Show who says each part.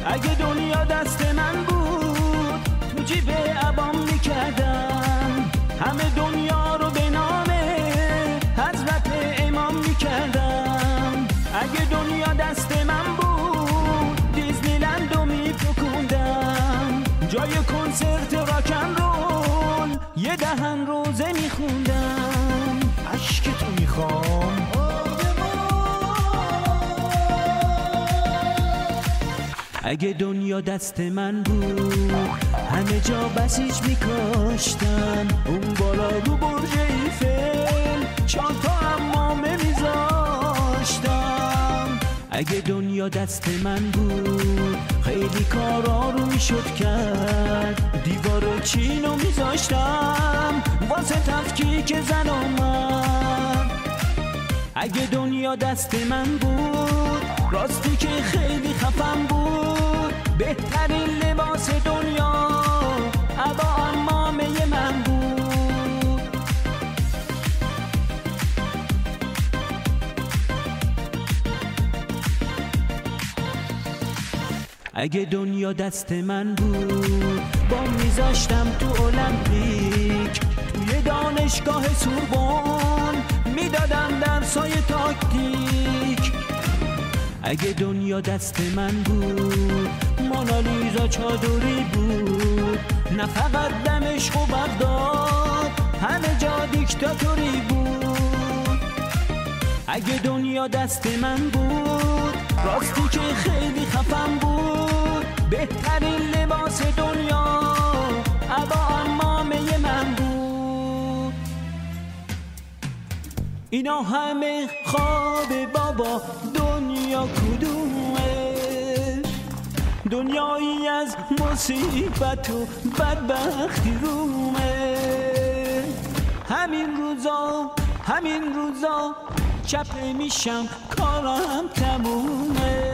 Speaker 1: اگه دنیا دست من بود تو جیب عبام میکردم، همه دنیا رو به نام حضرت امام میکردم. اگه دنیا دست من بود دیزنیلند رو میپکوندم، جای کنسرت راکن رول یه دهن روزه میخوندم. عشق تو میخوام اگه دنیا دست من بود همه جا بسیج میکاشتم، اون بالا رو برج ایفل 4 تا حمامه میذاشتم. اگه دنیا دست من بود خیلی کارا رو میشد کرد، دیوار چینو میذاشتم واسه تفکیک زن و مرد. اگه دنیا دست من بود راستی که خیلی خفم بود، بهترین لباس دنیا عبا عمامه من بود. اگه دنیا دست من بود با میذاشتم تو المپیک، توی دانشگاه سوربن میدادم درسای تاکتیک. اگه دنیا دست من بود مونالیزا چادری بود، نه فقط دمشق و بغداد همه جا دیکتاتوری بود. اگه دنیا دست من بود راستی که خیلی خفم بود، بهترین لباس دنیا عبا عمامه من بود. اینا همه خواب بابا، دنیا کدومه؟ دنیایی از مصیبت و بدبختی رومه. همین روزا چپه میشم کارم تمومه.